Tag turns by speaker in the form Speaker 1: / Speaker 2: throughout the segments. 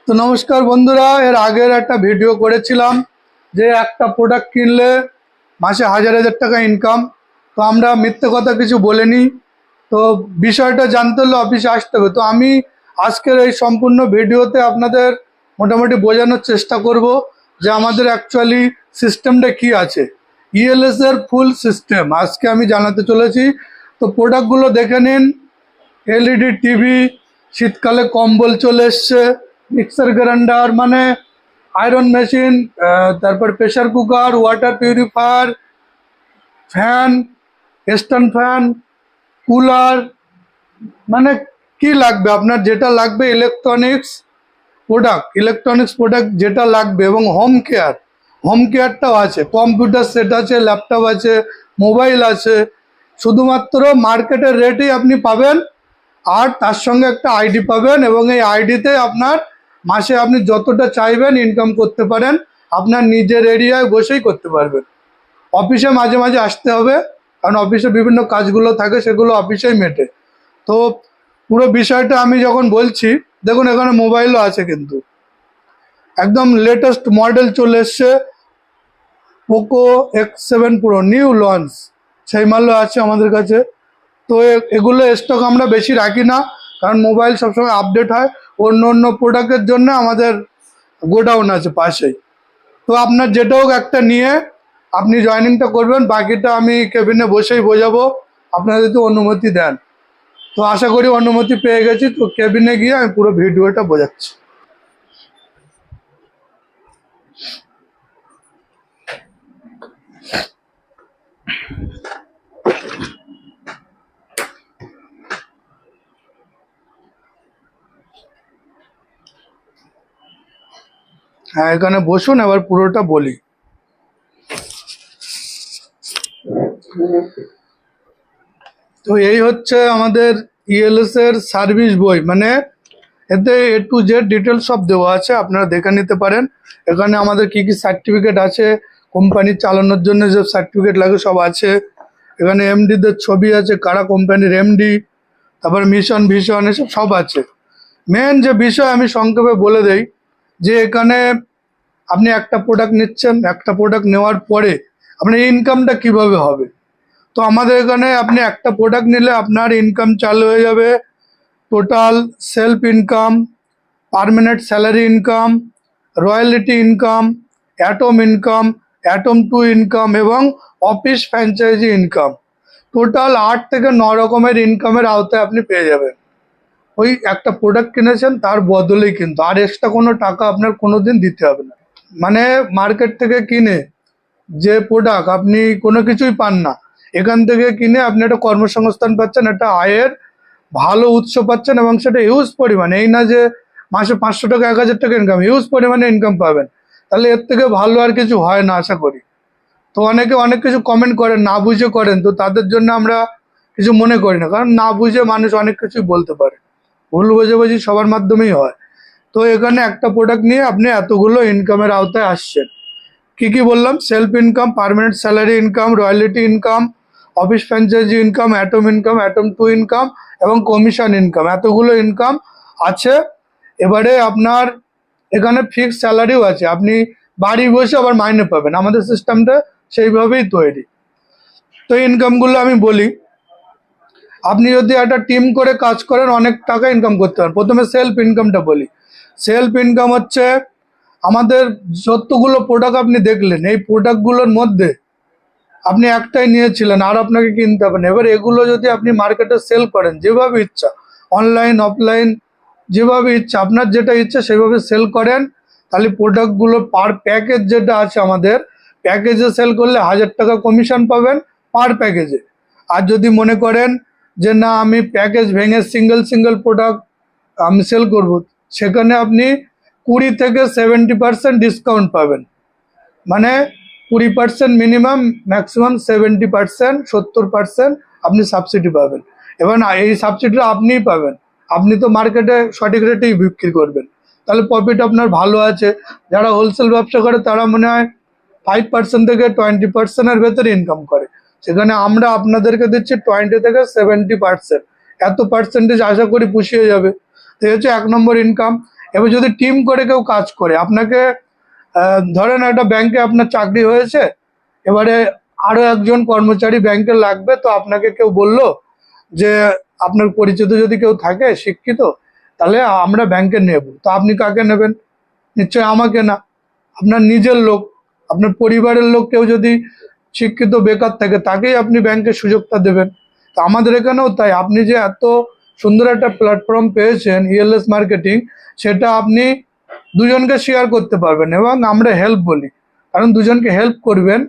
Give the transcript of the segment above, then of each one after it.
Speaker 1: তো নমস্কার বন্ধুরা, এর আগের একটা ভিডিও করেছিলাম যে একটা প্রোডাক্ট কিনলে মাসে হাজার হাজার টাকা ইনকাম। তো আমরা মিথ্যে কথা কিছু বলিনি। তো বিষয়টা জানতে হলে অফিসে আসতে হবে। তো আমি আজকের এই সম্পূর্ণ ভিডিওতে আপনাদের মোটামুটি বোঝানোর চেষ্টা করব যে আমাদের অ্যাকচুয়ালি সিস্টেমটা কি আছে, ইএলএস এর ফুল সিস্টেম আজকে আমি জানাতে চলেছি। তো প্রোডাক্টগুলো দেখে নিন। এলইডি টিভি, শীতকালে কম্বল চলে এসছে, মিক্সার গ্রাইন্ডার মানে আয়রন মেশিন, তারপর pressure cooker, water purifier, fan, stand fan, cooler, মানে কি লাগবে আপনার, যেটা লাগবে ইলেকট্রনিক্স প্রোডাক্ট যেটা লাগবে, এবং হোম কেয়ারটাও আছে, কম্পিউটার সেট আছে, ল্যাপটপ আছে, মোবাইল আছে। শুধুমাত্র মার্কেটের রেটেই আপনি পাবেন, আর তার সঙ্গে একটা আইডি পাবেন, এবং এই আইডিতে আপনার মাসে আপনি যতটা চাইবেন ইনকাম করতে পারেন, আপনার নিজের এরিয়ায় বসেই করতে পারবেন। অফিসে মাঝে মাঝে আসতে হবে, কারণ অফিসে বিভিন্ন কাজগুলো থাকে, সেগুলো অফিসেই মেটে। তো পুরো বিষয়টা আমি যখন বলছি, দেখুন এখানে মোবাইলও আছে, কিন্তু একদম লেটেস্ট মডেল চলে এসছে, Poco X7 Pro new launch, সেই মালও আছে আমাদের কাছে। তো এগুলো স্টক আমরা বেশি রাখি না, কারণ মোবাইল সবসময় আপডেট হয়। অন্য প্রোডাক্টের জন্য আমাদের গোডাউন আছে পাশেই। তো আপনার যেটা হোক একটা নিয়ে আপনি জয়েনিংটা করবেন, বাকিটা আমি কেবিনে বসেই বোঝাবো, আপনারা যদি অনুমতি দেন। তো আশা করি অনুমতি পেয়ে গেছি। তো কেবিনে গিয়ে আমি পুরো ভিডিওটা বোঝাচ্ছি। হ্যাঁ, এখানে বসুন, এবার পুরোটা বলি। তো এই হচ্ছে আমাদের ইএলএস এর সার্ভিস বই, মানে এতে A to Z ডিটেলস সব দেওয়া আছে, আপনারা দেখে নিতে পারেন। এখানে আমাদের কি কি সার্টিফিকেট আছে, কোম্পানি চালানোর জন্য যে সার্টিফিকেট লাগে সব আছে। এখানে এমডিদের ছবি আছে, কারা কোম্পানির এমডি, তারপর মিশন ভিশন, এসব সব আছে। মেন যে বিষয় আমি সংক্ষেপে বলে দেই, যে এখানে আপনি একটা প্রোডাক্ট নিচ্ছেন, একটা প্রোডাক্ট নেওয়ার পরে আপনার ইনকামটা কিভাবে হবে। তো আমাদের এখানে আপনি একটা প্রোডাক্ট নিলে আপনার ইনকাম চালু হয়ে যাবে। Total self income, permanent salary income, royalty income, atom two income এবং অফিস ফ্র্যাঞ্চাইজি ইনকাম। টোটাল 8 থেকে 9 রকমের ইনকামের আওতায় আপনি পেয়ে যাবেন। ওই একটা প্রোডাক্ট কিনেছেন তার বদলেই, কিন্তু আর এক্সট্রা কোনো টাকা আপনার কোনো দিন দিতে হবে না। মানে মার্কেট থেকে কিনে যে প্রোডাক্ট আপনি কোনো কিছুই পান না, এখান থেকে কিনে আপনি একটা কর্মসংস্থান পাচ্ছেন, একটা আয়ের ভালো উৎস পাচ্ছেন, এবং সেটা হিউজ পরিমাণে। এই না যে মাসে 500 টাকা 1000 টাকা ইনকাম, হিউজ পরিমাণে ইনকাম পাবেন। তাহলে এর থেকে ভালো আর কিছু হয় না আশা করি। তো অনেকে অনেক কিছু কমেন্ট করেন, না বুঝে করেন, তো তাদের জন্য আমরা কিছু মনে করি না, কারণ না বুঝে মানুষ অনেক কিছুই বলতে পারে, ভুল বোঝাবুঝি সবার মাধ্যমেই হয়। তো এখানে একটা প্রোডাক্ট নিয়ে আপনি এতগুলো ইনকামের আওতায় আসছেন। কি কি বললাম, self income, permanent salary income, royalty income, office franchise income, atom two income এবং কমিশন ইনকাম, এতগুলো ইনকাম আছে। এবারে আপনার এখানে ফিক্সড স্যালারিও আছে, আপনি বাড়ি বসে আবার মাইনে পাবেন, আমাদের সিস্টেমটা সেইভাবেই তৈরি। তো ইনকামগুলো আমি বলি, আপনি যদি একটা টিম করে কাজ করেন অনেক টাকা ইনকাম করতে পারেন। প্রথমে সেলফ ইনকামটা বলি। সেলফ ইনকাম হচ্ছে আমাদের যতগুলো প্রোডাক্ট আপনি দেখলেন, এই প্রোডাক্টগুলোর মধ্যে আপনি একটাই নিয়েছিলেন, আর আপনাকে কিনতে হবে না। এবার এগুলো যদি আপনি মার্কেটে সেল করেন যেভাবে ইচ্ছা, অনলাইন অফলাইন যেভাবে ইচ্ছা, আপনার যেটা ইচ্ছা সেভাবে সেল করেন, তাহলে প্রোডাক্টগুলো পার প্যাকেজ যেটা আছে আমাদের, প্যাকেজে সেল করলে 1000 টাকা কমিশন পাবেন পার প্যাকেজে। আর যদি মনে করেন যে না আমি প্যাকেজ ভেঙে সিঙ্গেল প্রোডাক্ট আমি সেল করব, সেখানে আপনি 20 থেকে 70% ডিসকাউন্ট পাবেন। মানে 20% মিনিমাম, ম্যাক্সিমাম 70%, 70% আপনি সাবসিডি পাবেন। এবার এই সাবসিডিটা আপনিই পাবেন, আপনি তো মার্কেটে সঠিক রেটেই বিক্রি করবেন, তাহলে প্রফিট আপনার ভালো আছে। যারা হোলসেল ব্যবসা করে তারা মনে হয় 5% থেকে 20%-এর ভেতরে ইনকাম করে, সেখানে আমরা আপনাদেরকে দিচ্ছি 20 থেকে 70%। এত পার্সেন্টেজ আশা করি পুষিয়ে যাবে। তো হচ্ছে 1 নম্বর ইনকাম। এবার যদি টিম করে কেউ কাজ করে, আপনাকে ধরেন একটা ব্যাংকে আপনার চাকরি হয়েছে, এবারে আরো একজন কর্মচারী ব্যাংকে লাগবে, তো আপনাকে কেউ বললো যে আপনার পরিচিত যদি কেউ থাকে শিক্ষিত, তাহলে আমরা ব্যাংকে নেব, তো আপনি কাকে নেবেন? নিশ্চয় আমাকে না, আপনার নিজের লোক, আপনার পরিবারের লোক কেউ যদি শিক্ষিত বেকার থাকে তাকেই আপনি ব্যাংকের সুযোগটা দেবেন। তো আমাদের এখানেও তাই, আপনি যে এত সুন্দর একটা প্ল্যাটফর্ম পেয়েছেন ইএলএস মার্কেটিং, সেটা আপনি দুজনকে শেয়ার করতে পারবেন, এবং আমরা হেল্প বলি, কারণ দুজনকে হেল্প করবেন,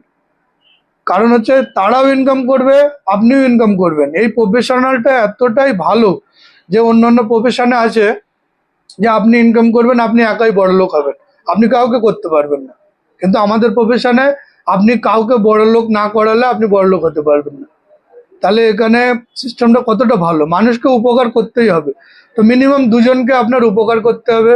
Speaker 1: কারণ হচ্ছে তারাও ইনকাম করবে, আপনিও ইনকাম করবেন। এই প্রফেশনালটা এতটাই ভালো যে অন্যান্য প্রফেশনে আছে যে আপনি ইনকাম করবেন, আপনি একাই বড়লোক হবেন, আপনি কাউকে করতে পারবেন না। কিন্তু আমাদের প্রফেশনে আপনি কাউকে বড়লোক না করালে আপনি বড়লোক হতে পারবেন না। তাহলে এখানে সিস্টেমটা কতটা ভালো, মানুষকে উপকার করতেই হবে, তো মিনিমাম দুজনকে আপনার উপকার করতে হবে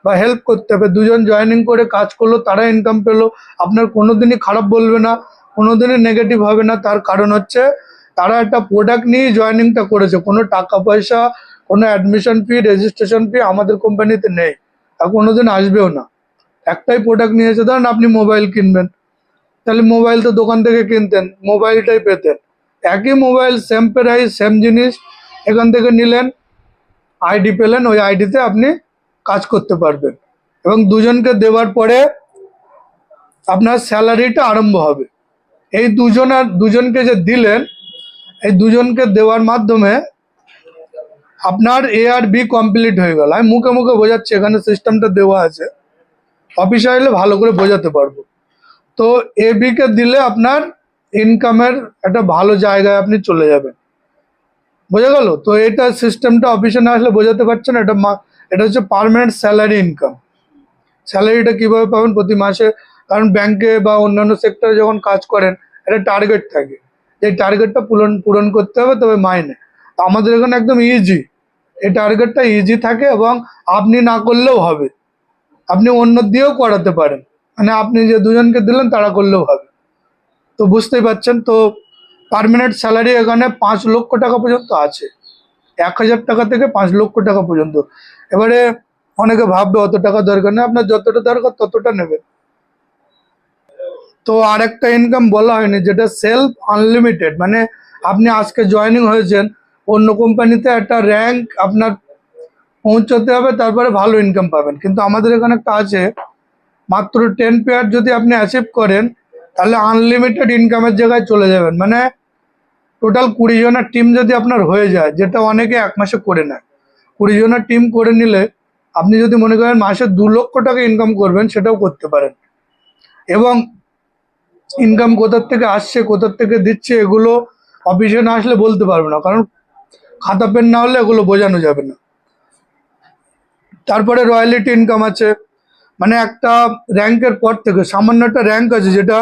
Speaker 1: বা হেল্প করতে হবে। দুজন জয়েনিং করে কাজ করলো, তারা ইনকাম পেলো, আপনার কোনোদিনই খারাপ বলবে না, কোনোদিনই নেগেটিভ হবে না। তার কারণ হচ্ছে তারা একটা প্রোডাক্ট নিয়ে জয়েনিংটা করেছে, কোনো টাকা পয়সা, কোনো অ্যাডমিশন ফি, রেজিস্ট্রেশন ফি আমাদের কোম্পানিতে নেই আর কোনোদিন আসবেও না। একটাই প্রোডাক্ট নিয়েছে, ধরেন আপনি মোবাইল কিনবেন, তাহলে মোবাইল তো দোকান থেকে কিনতেন, মোবাইলটাই পেতেন, একই মোবাইল, সেম প্রাইস, সেম জিনিস, এখান থেকে নিলেন, আইডি পেলেন, ওই আইডিতে আপনি কাজ করতে পারবেন, এবং দুজনকে দেওয়ার পরে আপনার স্যালারিটা আরম্ভ হবে। এই দুজনকে যে দিলেন, এই দুজনকে দেওয়ার মাধ্যমে আপনার এ আর বি কমপ্লিট হয়ে গেল। আমি মুখে মুখে বোঝাচ্ছি, এখানে সিস্টেমটা দেওয়া আছে, অফিসে আসলে ভালো করে বোঝাতে পারবো। তো এ বি কে দিলে আপনার ইনকামের একটা ভালো জায়গায় আপনি চলে যাবেন, বোঝা গেল? তো এটা সিস্টেমটা অফিসে না আসলে বোঝাতে পারছেন। এটা হচ্ছে পার্মানেন্ট স্যালারি ইনকাম। স্যালারিটা কিভাবে পাবেন প্রতি মাসে, কারণ ব্যাংকে বা অন্যান্য সেক্টরে যখন কাজ করেন একটা টার্গেট থাকে, এই টার্গেটটা পূরণ করতে হবে তবে মাইনে। তো আমাদের এখানে একদম ইজি, এই টার্গেটটা ইজি থাকে, এবং আপনি না করলেও হবে, আপনি অন্য দিয়েও করাতে পারেন, মানে আপনি যে দুজনকে দিলেন তারা করলেও হবে। তো বুঝতেই পারছেন। তো পার্মানেন্ট স্যালারি এখানে 5 লক্ষ টাকা পর্যন্ত আছে, 1,000 টাকা থেকে 5 লক্ষ টাকা পর্যন্ত। এবারে অনেকে ভাববে অত টাকা দরকার নেই, আপনার যতটা দরকার ততটা নেবেন। তো আর একটা ইনকাম বলা হয়নি, যেটা সেলফ আনলিমিটেড, মানে আপনি আজকে জয়েনিং হয়েছেন, অন্য কোম্পানিতে একটা র্যাঙ্ক আপনার পৌঁছতে হবে, তারপরে ভালো ইনকাম পাবেন। কিন্তু আমাদের এখানে একটা আছে, মাত্র 10 পেয়ার যদি আপনি অ্যাচিভ করেন, তাহলে আনলিমিটেড ইনকামের জায়গায় চলে যাবেন। মানে টোটাল 20 জনের টিম যদি আপনার হয়ে যায়, যেটা অনেকে 1 মাসে করে নেয়, 20 জনের টিম করে নিলে আপনি যদি মনে করেন মাসে 2 লক্ষ টাকা ইনকাম করবেন, সেটাও করতে পারেন। এবং ইনকাম কোথার থেকে আসছে, কোথার থেকে দিচ্ছে, এগুলো অফিসে না আসলে বলতে পারবো না, কারণ খাতা পেন না হলে এগুলো বোঝানো যাবে না। তারপরে রয়্যালিটি ইনকাম আছে, মানে একটা র্যাঙ্কের পর থেকে, সামান্য একটা র্যাঙ্ক আছে যেটা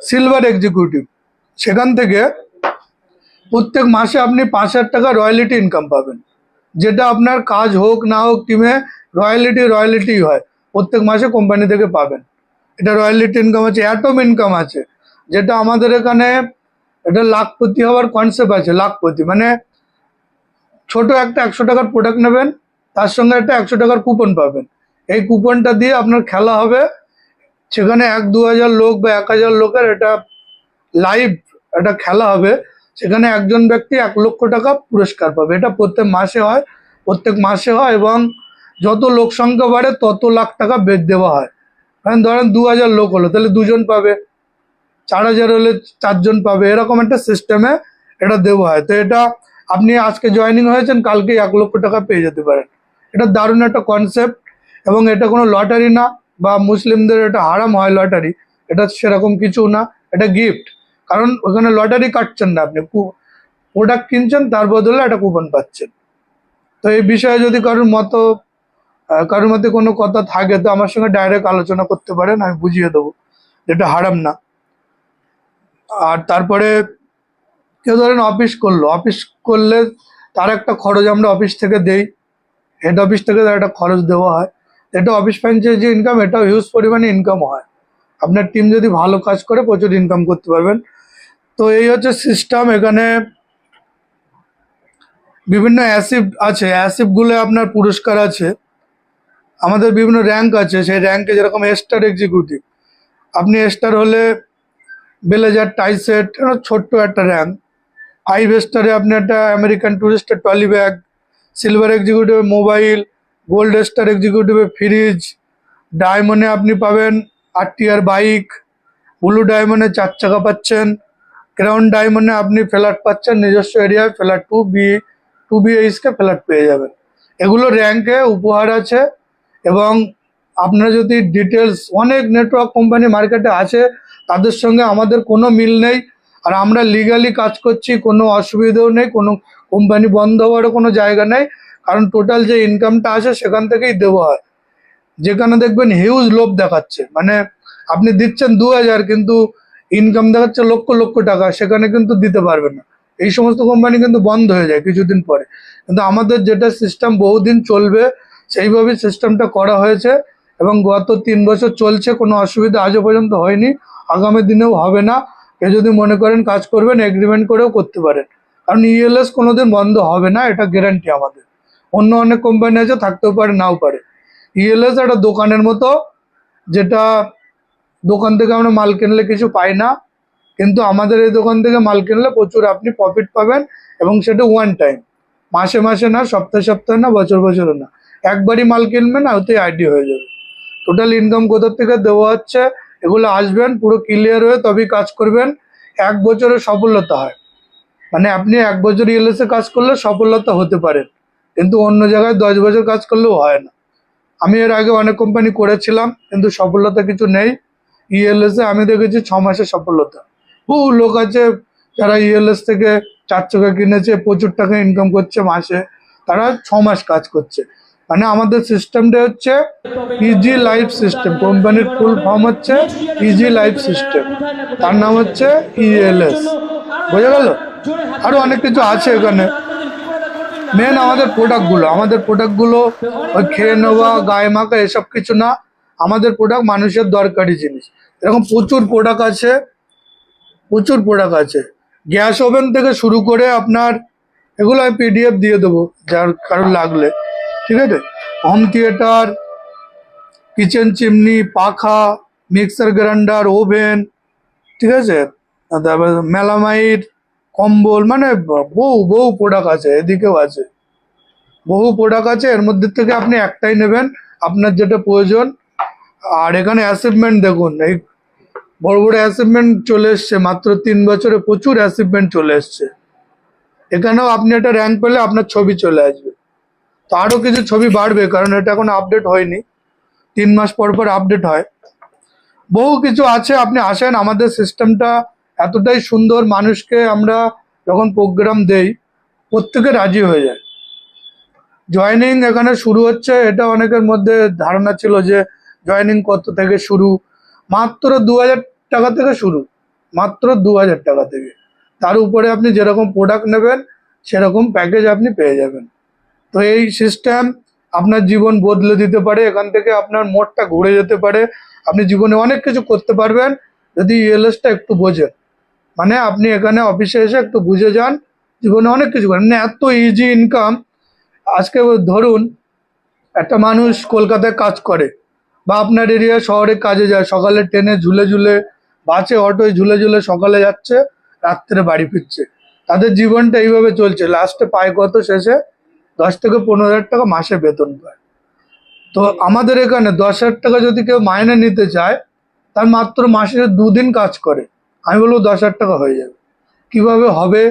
Speaker 1: সিলভার এক্সিকিউটিভ, সেখান থেকে প্রত্যেক মাসে আপনি 5,000 টাকা রয়্যালিটি ইনকাম পাবেন, যেটা আপনার কাজ হোক না হোক, টিমে রয়্যালিটি হয়, প্রত্যেক মাসে কোম্পানি থেকে পাবেন। এটা রয়্যালিটি ইনকাম আছে। অ্যাটম ইনকাম আছে, যেটা আমাদের এখানে এটা লাখপতি হওয়ার কনসেপ্ট আছে। লাখপতি মানে ছোট একটা 100 টাকার প্রোডাক্ট নেবেন, তার সঙ্গে একটা 100 টাকার কুপন পাবেন, এই কুপনটা দিয়ে আপনার খেলা হবে, সেখানে 1-2 হাজার লোক বা 1,000 লোকের এটা লাইভ একটা খেলা হবে, সেখানে একজন ব্যক্তি 1 লক্ষ টাকা পুরস্কার পাবে। এটা প্রত্যেক মাসে হয়, এবং যত লোক সংখ্যা বাড়ে তত লাখ টাকা বেদ দেওয়া হয়। কারণ ধরেন 2,000 লোক হলো, তাহলে 2 জন পাবে, 4,000 হলে 4 জন পাবে, এরকম একটা সিস্টেমে এটা দেওয়া হয়। তো এটা আপনি আজকে জয়েনিং হয়েছেন, কালকে 1 লক্ষ টাকা পেয়ে যেতে পারেন। এটা দারুণ একটা কনসেপ্ট, এবং এটা কোনো লটারি না, বা মুসলিমদের এটা হারাম হয় লটারি, এটা সেরকম কিছু না, এটা গিফট। কারণ ওখানে লটারি কাটছেন না, আপনি প্রোডাক্ট কিনছেন, তার বদলে একটা কুপন পাচ্ছেন। তো এই বিষয়ে যদি কারোর মধ্যে কোনো কথা থাকে, তো আমার সঙ্গে ডাইরেক্ট আলোচনা করতে পারেন, আমি বুঝিয়ে দেবো, যেটা হারাম না। আর তারপরে কেউ ধরেন অফিস করলে তার একটা খরচ আমরা অফিস থেকে দেই, হেড অফিস থেকে তার একটা খরচ দেওয়া হয়। এটা অফিস ফ্র্যাঞ্চাইজি ইনকাম, এটাও হিউজ পরিমাণে ইনকাম হয়। আপনার টিম যদি ভালো কাজ করে প্রচুর ইনকাম করতে পারবেন। তো এই হচ্ছে সিস্টেম। এখানে বিভিন্ন অ্যাসিভ আছে, অ্যাসিভগুলো আপনার পুরস্কার আছে। আমাদের বিভিন্ন র্যাঙ্ক আছে, সেই র্যাঙ্কে যেরকম স্টার এক্সিকিউটিভ, আপনি স্টার হলে ব্লেজার টাই সেট, ছোট্ট একটা র্যাঙ্ক। 5 স্টারে আপনি একটা আমেরিকান টুরিস্টের ট্রলি ব্যাগ, সিলভার এক্সিকিউটিভে মোবাইল, গোল্ড স্টার এক্সিকিউটিভে ফ্রিজ, ডায়মন্ডে আপনি পাবেন 8 টিয়ার বাইক, ব্লু ডায়মন্ডে 4 চাকা পাচ্ছেন, ক্রাউন ডায়মন্ডে আপনি ফ্ল্যাট পাচ্ছেন, নিজস্ব এরিয়ায় ফ্ল্যাট 2 BHK ফ্ল্যাট পেয়ে যাবেন। এগুলো র্যাঙ্কে উপহার আছে। এবং আপনারা যদি ডিটেলস, অনেক নেটওয়ার্ক কোম্পানি মার্কেটে আছে, তাদের সঙ্গে আমাদের কোনো মিল নেই। আর আমরা লিগালি কাজ করছি, কোনো অসুবিধাও নেই, কোনো কোম্পানি বন্ধ হওয়ারও কোনো জায়গা নেই। কারণ টোটাল যে ইনকামটা আসে সেখান থেকেই দেওয়া হয়। যেখানে দেখবেন হিউজ লোভ দেখাচ্ছে, মানে আপনি দিচ্ছেন 2000 কিন্তু ইনকাম দেখাচ্ছে লক্ষ লক্ষ টাকা, সেখানে কিন্তু দিতে পারবেন না। এই সমস্ত কোম্পানি কিন্তু বন্ধ হয়ে যায় কিছুদিন পরে। কিন্তু আমাদের যেটা সিস্টেম বহুদিন চলবে, সেইভাবেই সিস্টেমটা করা হয়েছে এবং গত 3 বছর চলছে, কোনো অসুবিধা আজও পর্যন্ত হয়নি, আগামী দিনেও হবে না। কেউ যদি মনে করেন কাজ করবেন, এগ্রিমেন্ট করেও করতে পারেন, কারণ ইএলএস কোনোদিন বন্ধ হবে না, এটা গ্যারান্টি আমাদের। অন্য অনেক কোম্পানি আছে, থাকতেও পারে নাও পারে। ইএলএস একটা দোকানের মতো, যেটা দোকান থেকে আমরা মাল কিনলে কিছু পাই না, কিন্তু আমাদের এই দোকান থেকে মাল কিনলে প্রচুর আপনি প্রফিট পাবেন। এবং সেটা ওয়ান টাইম, মাসে মাসে না, সপ্তাহে সপ্তাহে না, বছর বছরে না, একবারই মাল কিনবেন, ওতেই আইডি হয়ে যাবে। টোটাল ইনকাম কোথা থেকে দেওয়া হচ্ছে, এগুলো আসবেন পুরো ক্লিয়ার হয়ে তবেই কাজ করবেন। 1 বছরের সফলতা হয়, মানে আপনি 1 বছর ইএলএসে কাজ করলে সফলতা হতে পারেন, কিন্তু অন্য জায়গায় 10 বছর কাজ করলেও হয় না। আমি এর আগে অনেক কোম্পানি করেছিলাম, কিন্তু সফলতা কিছু নেই। ইএলএসে আমি দেখেছি 6 মাসের সফলতা। বহু লোক আছে যারা ইএলএস থেকে 4 চাকা কিনেছে, প্রচুর টাকা ইনকাম করছে মাসে, তারা 6 মাস কাজ করছে। মানে আমাদের সিস্টেমটা হচ্ছে ইজি লাইফ সিস্টেম। কোম্পানির ফুল ফর্ম হচ্ছে ইজি লাইফ সিস্টেম, তার নাম হচ্ছে ইএলএস। বোঝা গেল? আরো অনেক কিছু আছে এখানে। মেন আমাদের প্রোডাক্টগুলো ওই খেয়ে নেওয়া, গায়ে মাখা এসব কিছু না। আমাদের প্রোডাক্ট মানুষের দরকারি জিনিস। এরকম প্রচুর প্রোডাক্ট আছে, প্রচুর প্রোডাক্ট আছে। গ্যাস ওভেন থেকে শুরু করে আপনার, এগুলো আমি পিডিএফ দিয়ে দেবো যার কারোর লাগলে, ঠিক আছে? হোম থিয়েটার, কিচেন চিমনি, পাখা, মিক্সার গ্রাইন্ডার, ওভেন, ঠিক আছে? তারপর মেলামাইট, কম্বল, মানে বহু বহু প্রোডাক্ট আছে, এদিকেও আছে, বহু প্রোডাক্ট আছে। এর মধ্যে থেকে আপনি একটাই নেবেন, আপনার যেটা প্রয়োজন। আর এখানে অ্যাচিভমেন্ট দেখুন, এই বড় বড় অ্যাচিভমেন্ট চলে এসছে মাত্র 3 বছরে, প্রচুর অ্যাচিভমেন্ট চলে এসছে। এখানেও আপনি একটা র্যাঙ্ক পেলে আপনার ছবি চলে আসবে। তো আরও কিছু ছবি বাড়বে, কারণ এটা এখন আপডেট হয়নি, 3 মাস পর পর আপডেট হয়। বহু কিছু আছে, আপনি আসেন। আমাদের সিস্টেমটা এতটাই সুন্দর, মানুষকে আমরা যখন প্রোগ্রাম দেই, প্রত্যেকে রাজি হয়ে যায়। জয়েনিং এখানে শুরু হচ্ছে, এটা অনেকের মধ্যে ধারণা ছিল যে জয়েনিং কত থেকে শুরু। মাত্র 2000 টাকা থেকে শুরু, মাত্র 2000 টাকা থেকে। তার উপরে আপনি যেরকম প্রোডাক্ট নেবেন সেরকম প্যাকেজ আপনি পেয়ে যাবেন। তো এই সিস্টেম আপনার জীবন বদলে দিতে পারে। এখান থেকে আপনার মোড়টা ঘুরে যেতে পারে, আপনি জীবনে অনেক কিছু করতে পারবেন যদি ইএলএসটা একটু বোঝেন। মানে আপনি এখানে অফিসে এসে একটু বুঝে যান, জীবনে অনেক কিছু করেন। মানে এত ইজি ইনকাম। আজকে ধরুন একটা মানুষ কলকাতায় কাজ করে, বা আপনার এরিয়া শহরে কাজে যায়, সকালে ট্রেনে ঝুলে ঝুলে, বাসে অটোয় ঝুলে ঝুলে সকালে যাচ্ছে, রাত্রে বাড়ি ফিরছে। তাদের জীবনটা এইভাবে চলছে। লাস্টে পায় কত? শেষে 10 থেকে 15,000 টাকা মাসে বেতন পায়। তো আমাদের এখানে 10,000 টাকা যদি কেউ মাইনে নিতে চায়, তার মাত্র মাসে 2 দিন কাজ করে, আমি বলবো 10,000 টাকা হয়ে যাবে। কিভাবে হবে?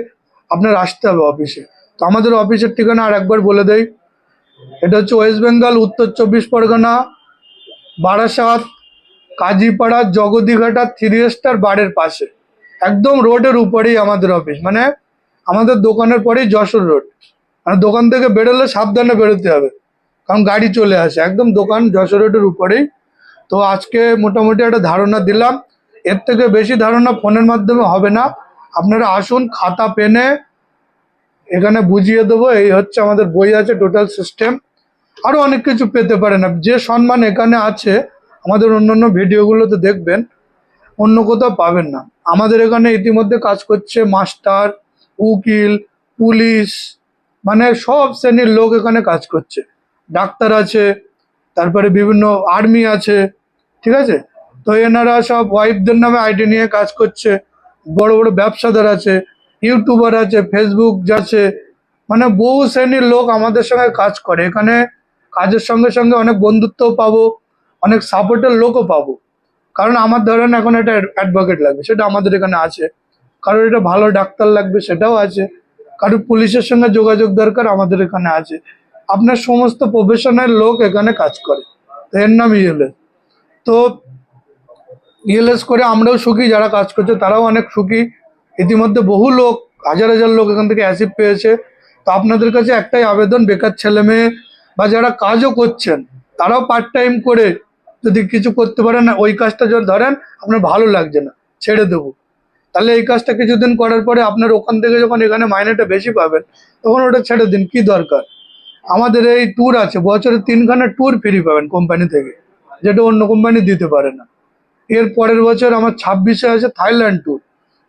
Speaker 1: আপনার আসতে হবে অফিসে। তো আমাদের অফিসের ঠিকানা আর একবার বলে দেই, এটা হচ্ছে ওয়েস্ট বেঙ্গল, উত্তর 24 পরগনা, বারাসাত, কাজীপাড়া, জগদীঘাটা 3 স্টার বারের পাশে, একদম রোডের উপরেই আমাদের অফিস। মানে আমাদের দোকানের পরেই যশোর রোড। মানে দোকান থেকে বেরোলে সাবধানে বেরোতে হবে, কারণ গাড়ি চলে আসে। একদম দোকান যশোর রোডের উপরেই। তো আজকে মোটামুটি একটা ধারণা দিলাম, এর থেকে বেশি ধারণা ফোনের মাধ্যমে হবে না। আপনারা আসুন, খাতা পেনে এখানে বুঝিয়ে দেবো। এই হচ্ছে আমাদের বই আছে, টোটাল সিস্টেম। আরো অনেক কিছু পেতে পারেন। যে সম্মান এখানে আছে আমাদের অন্যান্য ভিডিওগুলোতে দেখবেন, অন্য কোথাও পাবেন না। আমাদের এখানে ইতিমধ্যে কাজ করছে মাস্টার, উকিল, পুলিশ, মানে সব শ্রেণীর লোক এখানে কাজ করছে। ডাক্তার আছে, তারপরে বিভিন্ন আর্মি আছে, ঠিক আছে। তো এনারা সব ওয়াইফদের নামে আইডি নিয়ে কাজ করছে। বড় বড় ব্যবসাদার আছে, ইউটিউবার আছে, ফেসবুক আছে, মানে বহু শ্রেণীর লোক আমাদের সঙ্গে কাজ করে এখানে। কাজের সঙ্গে সঙ্গে অনেক বন্ধুত্বও পাবো, অনেক সাপোর্টের লোকও পাবো। কারণ আমার ধরেন এখন একটা অ্যাডভোকেট লাগবে, সেটা আমাদের এখানে আছে। কারোর এটা ভালো ডাক্তার লাগবে, সেটাও আছে। কারোর পুলিশের সঙ্গে যোগাযোগ দরকার, আমাদের এখানে আছে। আপনার সমস্ত প্রফেশনের লোক এখানে কাজ করে। তো এর নাম ইএলএস। তো ইএলএস করে আমরাও সুখী, যারা কাজ করছে তারাও অনেক সুখী। ইতিমধ্যে বহু লোক, হাজার হাজার লোক এখান থেকে অ্যাসিভ পেয়েছে। তো আপনাদের কাছে একটাই আবেদন, বেকার ছেলে মেয়ে বা যারা কাজও করছেন তারাও পার্ট টাইম করে যদি কিছু করতে পারেন, ওই কাজটা যদি ধরেন আপনার ভালো লাগছে না, ছেড়ে দেবো, তাহলে এই কাজটা কিছুদিন করার পরে আপনার ওখান থেকে যখন এখানে মাইনেটা বেশি পাবেন, তখন ওটা ছেড়ে দিন, কি দরকার। আমাদের এই ট্যুর আছে, বছরে 3খানা ট্যুর ফ্রি পাবেন কোম্পানি থেকে, যেটা অন্য কোম্পানি দিতে পারে না। এর পরের বছর আমার 26-এ আছে থাইল্যান্ড ট্যুর,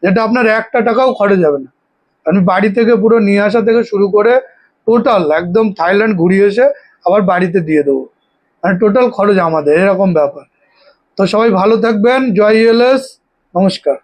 Speaker 1: যেটা আপনার একটা টাকাও খরচ যাবে না। আমি বাড়ি থেকে পুরো নিয়ে আসা থেকে শুরু করে টোটাল একদম থাইল্যান্ড ঘুরিয়ে এসে আবার বাড়িতে দিয়ে দেবো, মানে টোটাল খরচ আমাদের, এরকম ব্যাপার। তো সবাই ভালো থাকবেন, জয় ইএলএস, নমস্কার।